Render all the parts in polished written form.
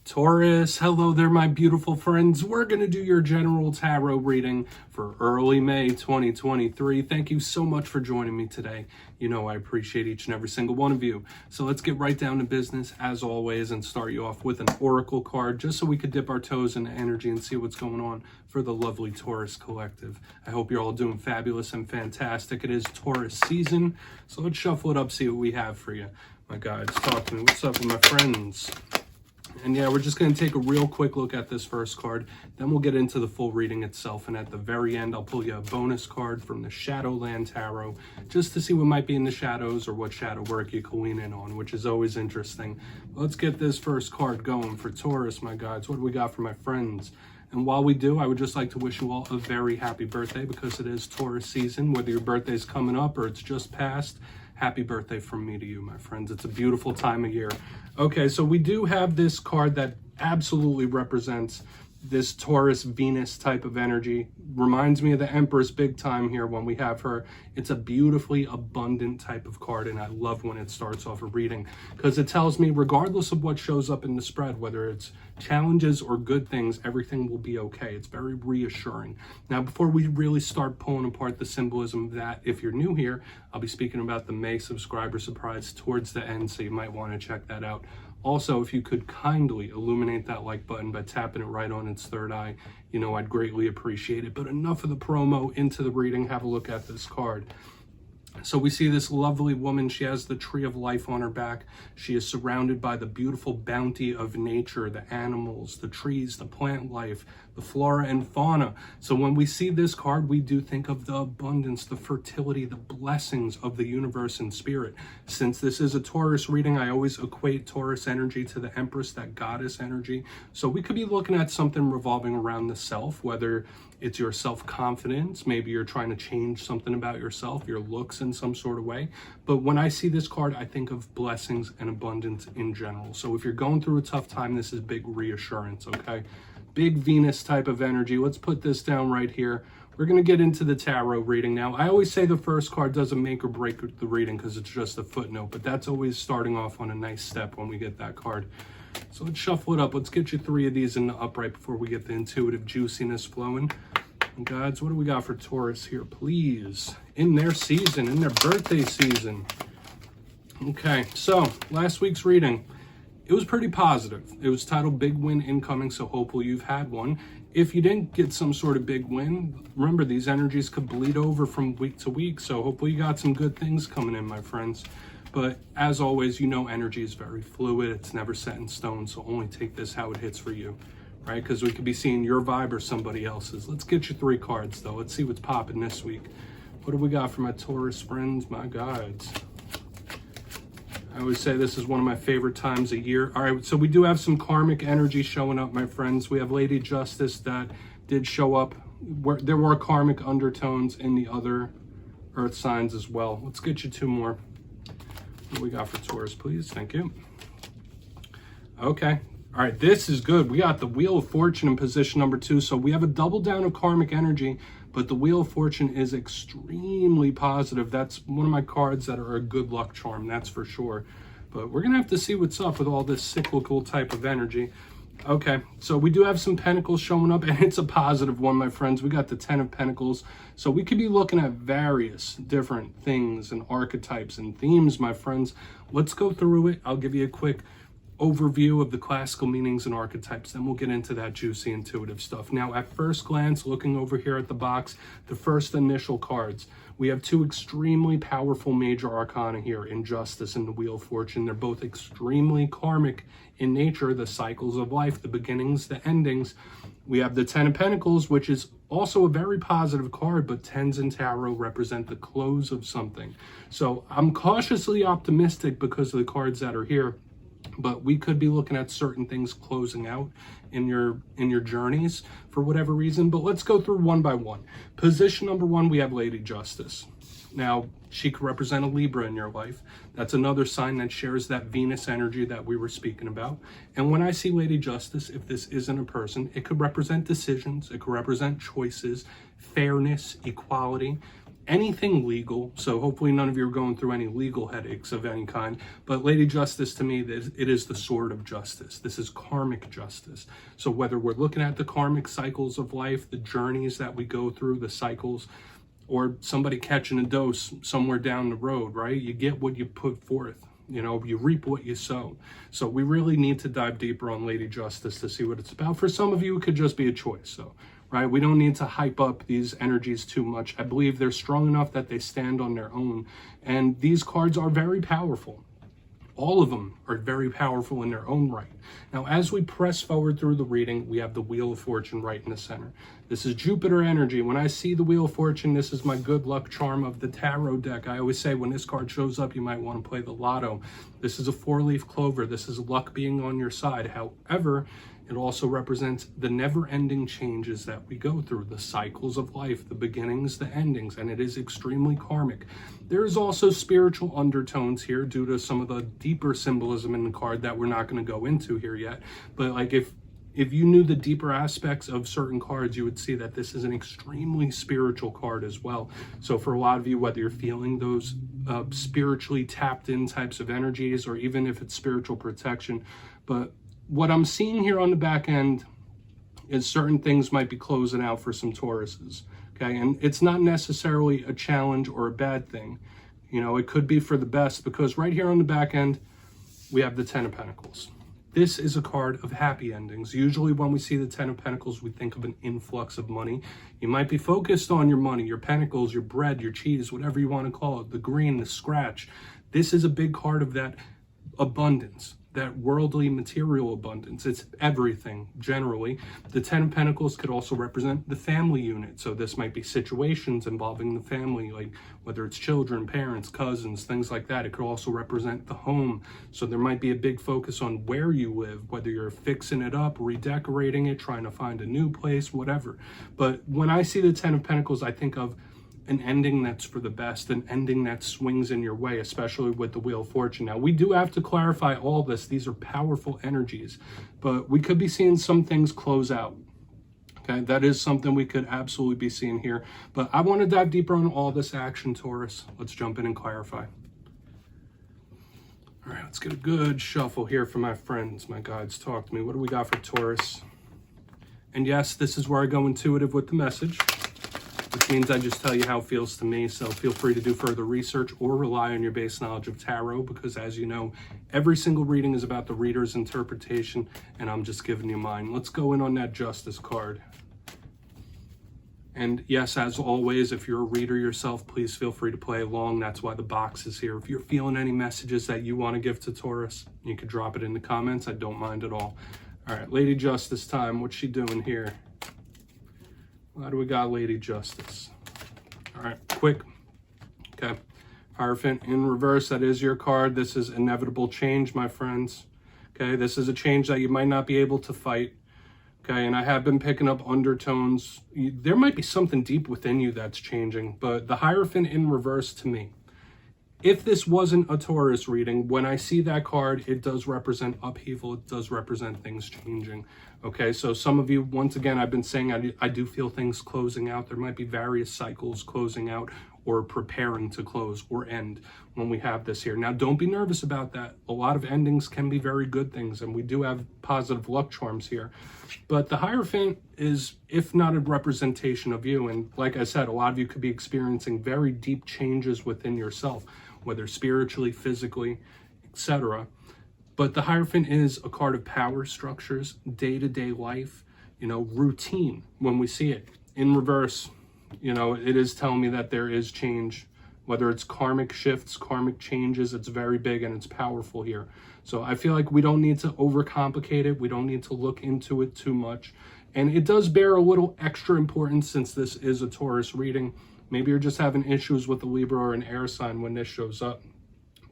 Taurus, hello there, my beautiful friends. We're going to do your general tarot reading for early May 2023. Thank you so much for joining me today. You know I appreciate each and every single one of you. So let's get right down to business, as always, and start you off with an oracle card, just so we could dip our toes into energy and see what's going on for the lovely Taurus collective. I hope you're all doing fabulous and fantastic. It is Taurus season, so let's shuffle it up, see what we have for you. My guides, talk to me. What's up with my friends? And yeah, we're just going to take a real quick look at this first card. Then we'll get into the full reading itself. And at the very end, I'll pull you a bonus card from the Shadowland Tarot, just to see what might be in the shadows or what shadow work you can lean in on, which is always interesting. Let's get this first card going for Taurus, my guides. What do we got for my friends? And while we do, I would just like to wish you all a very happy birthday, because it is Taurus season. Whether your birthday's coming up or it's just passed, happy birthday from me to you, my friends. It's a beautiful time of year. Okay, so we do have this card that absolutely represents this Taurus Venus type of energy. Reminds me of the Empress big time here when we have her. It's a beautifully abundant type of card, and I love when it starts off a reading, because it tells me regardless of what shows up in the spread, whether it's challenges or good things, everything will be okay. It's very reassuring. Now, before we really start pulling apart the symbolism of that, if you're new here, I'll be speaking about the May subscriber surprise towards the end, so you might want to check that out. Also, if you could kindly illuminate that like button by tapping it right on its third eye, you know, I'd greatly appreciate it. But enough of the promo, into the reading. Have a look at this card. So we see this lovely woman. She has the tree of life on her back. She is surrounded by the beautiful bounty of nature, the animals, the trees, the plant life, the flora and fauna. So when we see this card, we do think of the abundance, the fertility, the blessings of the universe and spirit. Since this is a Taurus reading, I always equate Taurus energy to the Empress, that goddess energy. So we could be looking at something revolving around the self, whether it's your self-confidence, maybe you're trying to change something about yourself, your looks in some sort of way. But when I see this card, I think of blessings and abundance in general. So if you're going through a tough time, this is big reassurance, okay? Big Venus type of energy. Let's put this down right here. We're going to get into the tarot reading now. I always say the first card doesn't make or break the reading because it's just a footnote, but that's always starting off on a nice step when we get that card. So let's shuffle it up. Let's get you 3 of these in the upright before we get the intuitive juiciness flowing. And guys, what do we got for Taurus here, please? In their season, in their birthday season. Okay, so last week's reading, it was pretty positive. It was titled Big Win Incoming, so hopefully you've had one. If you didn't get some sort of big win, remember these energies could bleed over from week to week, so hopefully you got some good things coming in, my friends. But as always, you know energy is very fluid. It's never set in stone, so only take this how it hits for you, right? Because we could be seeing your vibe or somebody else's. Let's get you 3 cards, though. Let's see what's popping this week. What do we got for my Taurus friends, my guides? I always say this is one of my favorite times of year. All right, so we do have some karmic energy showing up, my friends. We have Lady Justice that did show up. There were karmic undertones in the other earth signs as well. Let's get you 2 more. What do we got for Taurus, please? Thank you. Okay. All right, this is good. We got the Wheel of Fortune in position number 2. So we have a double down of karmic energy, but the Wheel of Fortune is extremely positive. That's one of my cards that are a good luck charm, that's for sure. But we're going to have to see what's up with all this cyclical type of energy. Okay, so we do have some Pentacles showing up, and it's a positive one, my friends. We got the 10 of Pentacles. So we could be looking at various different things and archetypes and themes, my friends. Let's go through it. I'll give you a quick overview of the classical meanings and archetypes, then we'll get into that juicy intuitive stuff. Now, at first glance, looking over here at the box, the first initial cards, we have 2 extremely powerful major arcana here, Injustice and the Wheel of Fortune. They're both extremely karmic in nature, the cycles of life, the beginnings, the endings. We have the 10 of Pentacles, which is also a very positive card, but 10s in tarot represent the close of something. So I'm cautiously optimistic because of the cards that are here. But we could be looking at certain things closing out in your journeys for whatever reason. But let's go through one by one. Position number 1, we have Lady Justice. Now, she could represent a Libra in your life. That's another sign that shares that Venus energy that we were speaking about. And when I see Lady Justice, if this isn't a person, it could represent decisions. It could represent choices, fairness, equality. anything legal. So hopefully none of you are going through any legal headaches of any kind. But Lady Justice, to me, it is the sword of justice. This is karmic justice. So whether we're looking at the karmic cycles of life, the journeys that we go through, the cycles, or somebody catching a dose somewhere down the road, right? You get what you put forth. You know, you reap what you sow. So we really need to dive deeper on Lady Justice to see what it's about. For some of you, it could just be a choice, so, right? We don't need to hype up these energies too much. I believe they're strong enough that they stand on their own. And these cards are very powerful. All of them are very powerful in their own right. Now, as we press forward through the reading, we have the Wheel of Fortune right in the center. This is Jupiter energy. When I see the Wheel of Fortune, this is my good luck charm of the tarot deck. I always say when this card shows up, you might want to play the lotto. This is a 4-leaf clover. This is luck being on your side. However, it also represents the never-ending changes that we go through, the cycles of life, the beginnings, the endings, and it is extremely karmic. There is also spiritual undertones here due to some of the deeper symbolism in the card that we're not going to go into here yet. But like if you knew the deeper aspects of certain cards, you would see that this is an extremely spiritual card as well. So for a lot of you, whether you're feeling those spiritually tapped in types of energies, or even if it's spiritual protection, but what I'm seeing here on the back end is certain things might be closing out for some Tauruses, okay? And it's not necessarily a challenge or a bad thing. You know, it could be for the best, because right here on the back end, we have the 10 of Pentacles. This is a card of happy endings. Usually when we see the 10 of Pentacles, we think of an influx of money. You might be focused on your money, your pentacles, your bread, your cheese, whatever you want to call it, the green, the scratch. This is a big card of that abundance, that worldly material abundance. It's everything generally. The 10 of Pentacles could also represent the family unit. So this might be situations involving the family, like whether it's children, parents, cousins, things like that. It could also represent the home. So there might be a big focus on where you live, whether you're fixing it up, redecorating it, trying to find a new place, whatever. But when I see the 10 of Pentacles, I think of an ending that's for the best, an ending that swings in your way, especially with the Wheel of Fortune. Now, we do have to clarify all this. These are powerful energies, but we could be seeing some things close out. Okay, that is something we could absolutely be seeing here. But I want to dive deeper on all this action, Taurus. Let's jump in and clarify. All right, let's get a good shuffle here for my friends, my guides. Talk to me. What do we got for Taurus? And yes, this is where I go intuitive with the message, which means I just tell you how it feels to me. So feel free to do further research or rely on your base knowledge of tarot, because as you know, every single reading is about the reader's interpretation, and I'm just giving you mine. Let's go in on that Justice card. And yes, as always, if you're a reader yourself, please feel free to play along. That's why the box is here. If you're feeling any messages that you want to give to Taurus, you can drop it in the comments. I don't mind at all. All right, Lady Justice time. What's she doing here? How do we got Lady Justice? All right, quick. Okay, Hierophant in reverse, that is your card. This is inevitable change, my friends. Okay, this is a change that you might not be able to fight. Okay, and I have been picking up undertones. There might be something deep within you that's changing, but the Hierophant in reverse, to me, if this wasn't a Taurus reading, when I see that card, it does represent upheaval. It does represent things changing. Okay, so some of you, once again, I've been saying I do feel things closing out. There might be various cycles closing out or preparing to close or end when we have this here. Now, don't be nervous about that. A lot of endings can be very good things, and we do have positive luck charms here. But the Hierophant is, if not a representation of you, and like I said, a lot of you could be experiencing very deep changes within yourself, whether spiritually, physically, etc. But the Hierophant is a card of power structures, day-to-day life, you know, routine when we see it. In reverse, you know, it is telling me that there is change, whether it's karmic shifts, karmic changes. It's very big and it's powerful here. So I feel like we don't need to overcomplicate it. We don't need to look into it too much. And it does bear a little extra importance since this is a Taurus reading. Maybe you're just having issues with a Libra or an air sign when this shows up.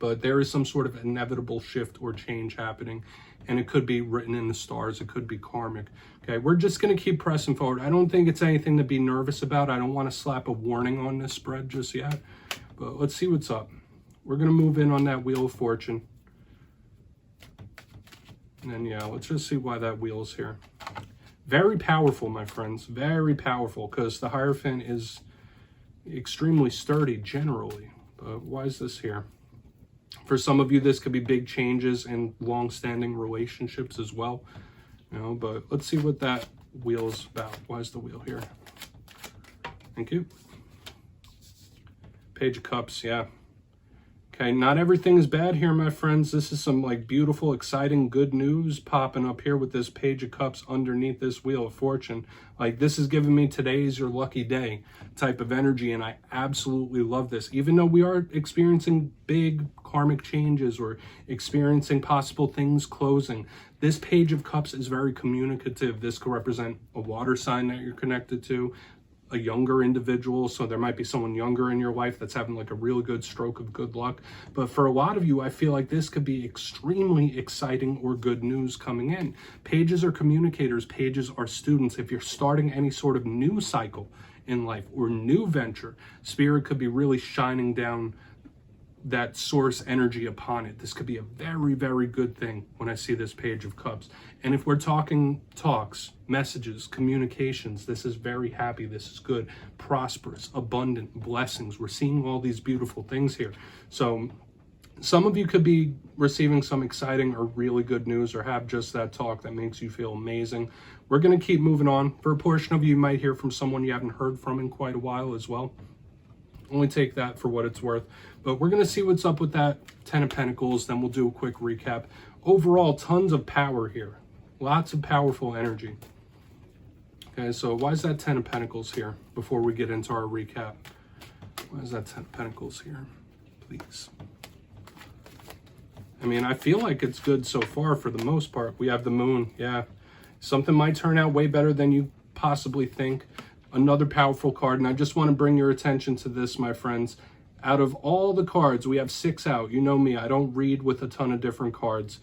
But there is some sort of inevitable shift or change happening. And it could be written in the stars. It could be karmic. Okay, we're just going to keep pressing forward. I don't think it's anything to be nervous about. I don't want to slap a warning on this spread just yet. But let's see what's up. We're going to move in on that Wheel of Fortune. And then, yeah, let's just see why that wheel's here. Very powerful, my friends. Very powerful, because the Hierophant is extremely sturdy generally. But why is this here? For some of you, this could be big changes in long-standing relationships as well. You know, but let's see what that wheel is about. Why is the wheel here? Thank you. Page of Cups, yeah. Okay, not everything is bad here, my friends. This is some like beautiful, exciting, good news popping up here with this Page of Cups underneath this Wheel of Fortune. Like, this is giving me today's your lucky day type of energy, and I absolutely love this. Even though we are experiencing big karmic changes or experiencing possible things closing, this Page of Cups is very communicative. This could represent a water sign that you're connected to, a younger individual, so there might be someone younger in your life that's having like a really good stroke of good luck. But for a lot of you, I feel like this could be extremely exciting or good news coming in. Pages are communicators, pages are students. If you're starting any sort of new cycle in life or new venture, Spirit could be really shining down that source energy upon it. This could be a very, very good thing when I see this Page of Cups. And if we're talking talks, messages, communications, this is very happy. This is good, prosperous, abundant, blessings. We're seeing all these beautiful things here. So some of you could be receiving some exciting or really good news, or have just that talk that makes you feel amazing. We're going to keep moving on. For a portion of you, you might hear from someone you haven't heard from in quite a while as well. Only take that for what it's worth. But we're going to see what's up with that Ten of Pentacles. Then we'll do a quick recap. Overall, tons of power here. Lots of powerful energy. Okay, so why is that Ten of Pentacles here before we get into our recap? Why is that Ten of Pentacles here? Please. I mean, I feel like it's good so far for the most part. We have the Moon. Yeah. Something might turn out way better than you possibly think. Another powerful card, and I just want to bring your attention to this, my friends. Out of all the cards, we have 6 out. You know me, I don't read with a ton of different cards.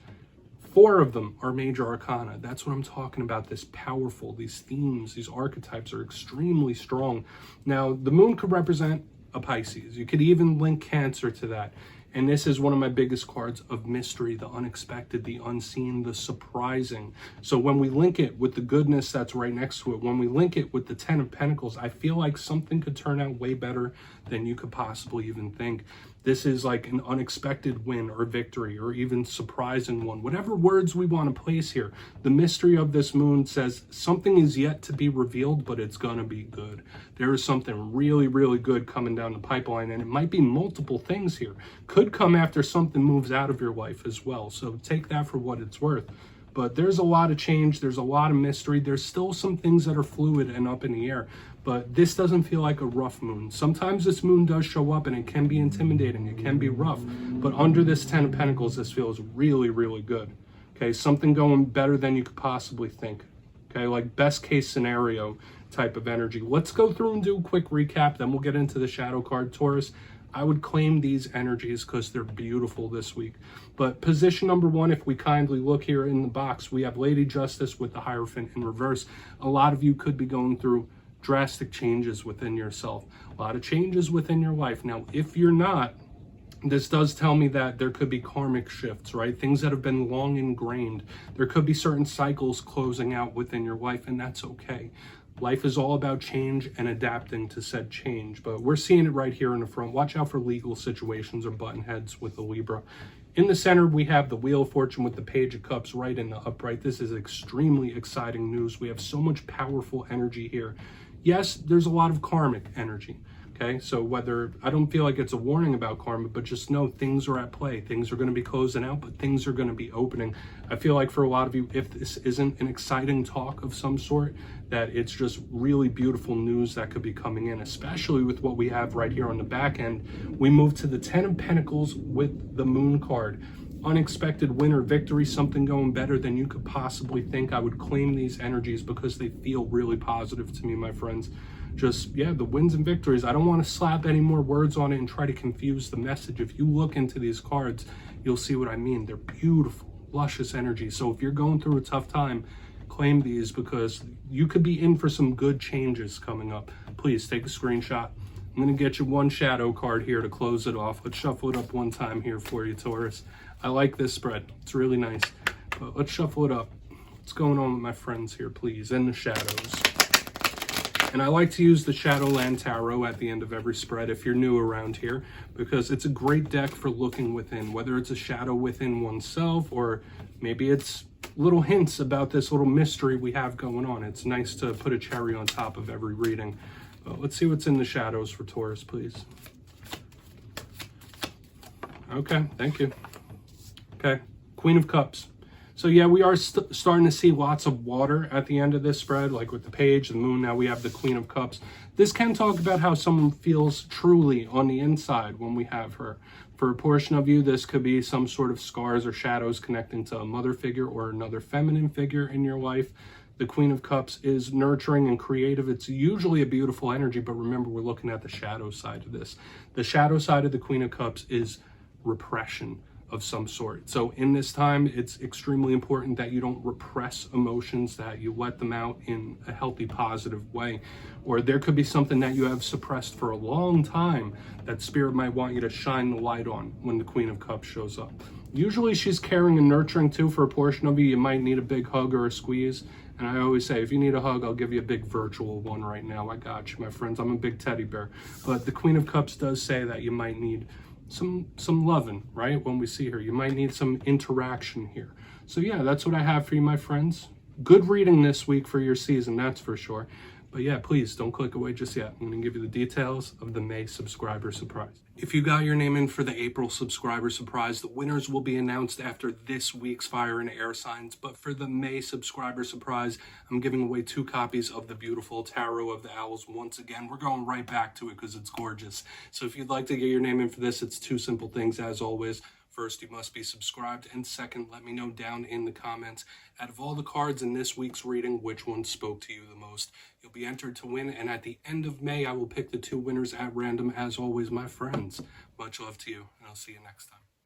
4 of them are major arcana. That's what I'm talking about. This powerful, these themes, these archetypes are extremely strong. Now, the Moon could represent a Pisces. You could even link Cancer to that. And this is one of my biggest cards of mystery, the unexpected, the unseen, the surprising. So when we link it with the goodness that's right next to it, when we link it with the Ten of Pentacles, I feel like something could turn out way better than you could possibly even think. This is like an unexpected win or victory, or even surprising one. Whatever words we want to place here, the mystery of this Moon says something is yet to be revealed, but it's going to be good. There is something really, really good coming down the pipeline, and it might be multiple things here. Could come after something moves out of your life as well. So take that for what it's worth. But there's a lot of change. There's a lot of mystery. There's still some things that are fluid and up in the air. But this doesn't feel like a rough Moon. Sometimes this Moon does show up and it can be intimidating. It can be rough. But under this Ten of Pentacles, this feels really, really good. Okay, something going better than you could possibly think. Okay, like best case scenario type of energy. Let's go through and do a quick recap. Then we'll get into the shadow card, Taurus. I would claim these energies because they're beautiful this week. But position number 1, if we kindly look here in the box, we have Lady Justice with the Hierophant in reverse. A lot of you could be going through drastic changes within yourself, a lot of changes within your life. Now, if you're not, this does tell me that there could be karmic shifts, right? Things that have been long ingrained. There could be certain cycles closing out within your life, and that's okay. Life is all about change and adapting to said change, but we're seeing it right here in the front. Watch out for legal situations or button heads with the Libra. In the center, we have the Wheel of Fortune with the Page of Cups right in the upright. This is extremely exciting news. We have so much powerful energy here. Yes, there's a lot of karmic energy. Okay, so whether, I don't feel like it's a warning about karma, but just know things are at play. Things are going to be closing out, but things are going to be opening. I feel like for a lot of you, if this isn't an exciting talk of some sort, that it's just really beautiful news that could be coming in, especially with what we have right here on the back end. We move to the Ten of Pentacles with the Moon card. Unexpected win or victory, something going better than you could possibly think. I would claim these energies because they feel really positive to me, my friends. Just, yeah, the wins and victories. I don't want to slap any more words on it and try to confuse the message. If you look into these cards, you'll see what I mean. They're beautiful, luscious energy. So if you're going through a tough time, claim these because you could be in for some good changes coming up. Please take a screenshot. I'm going to get you one shadow card here to close it off. Let's shuffle it up one time here for you, Taurus. I like this spread. It's really nice. But let's shuffle it up. What's going on with my friends here, please, in the shadows? And I like to use the Shadowland Tarot at the end of every spread if you're new around here, because it's a great deck for looking within, whether it's a shadow within oneself or maybe it's little hints about this little mystery we have going on. It's nice to put a cherry on top of every reading. But let's see what's in the shadows for Taurus, please. Okay, thank you. Okay, Queen of Cups. So yeah, we are starting to see lots of water at the end of this spread, like with the page, the moon. Now we have the Queen of Cups. This can talk about how someone feels truly on the inside when we have her. For a portion of you, this could be some sort of scars or shadows connecting to a mother figure or another feminine figure in your life. The Queen of Cups is nurturing and creative. It's usually a beautiful energy, but remember, we're looking at the shadow side of this. The shadow side of the Queen of Cups is repression of some sort. So in this time, it's extremely important that you don't repress emotions, that you let them out in a healthy, positive way. Or there could be something that you have suppressed for a long time that Spirit might want you to shine the light on when the Queen of Cups shows up. Usually she's caring and nurturing too. For a portion of you, you might need a big hug or a squeeze. And I always say, if you need a hug, I'll give you a big virtual one right now. I got you, my friends. I'm a big teddy bear. But the Queen of Cups does say that you might need some loving, right? When we see her, you might need some interaction here. So yeah, that's what I have for you, my friends. Good reading this week for your season, that's for sure. But yeah, please don't click away just yet. I'm going to give you the details of the May subscriber surprise. If you got your name in for the April subscriber surprise, the winners will be announced after this week's fire and air signs. But for the May subscriber surprise, I'm giving away 2 copies of the beautiful Tarot of the Owls. Once again, we're going right back to it because it's gorgeous. So if you'd like to get your name in for this, it's 2 simple things as always. First, you must be subscribed, and second, let me know down in the comments, out of all the cards in this week's reading, which one spoke to you the most. You'll be entered to win, and at the end of May, I will pick the 2 winners at random, as always, my friends. Much love to you, and I'll see you next time.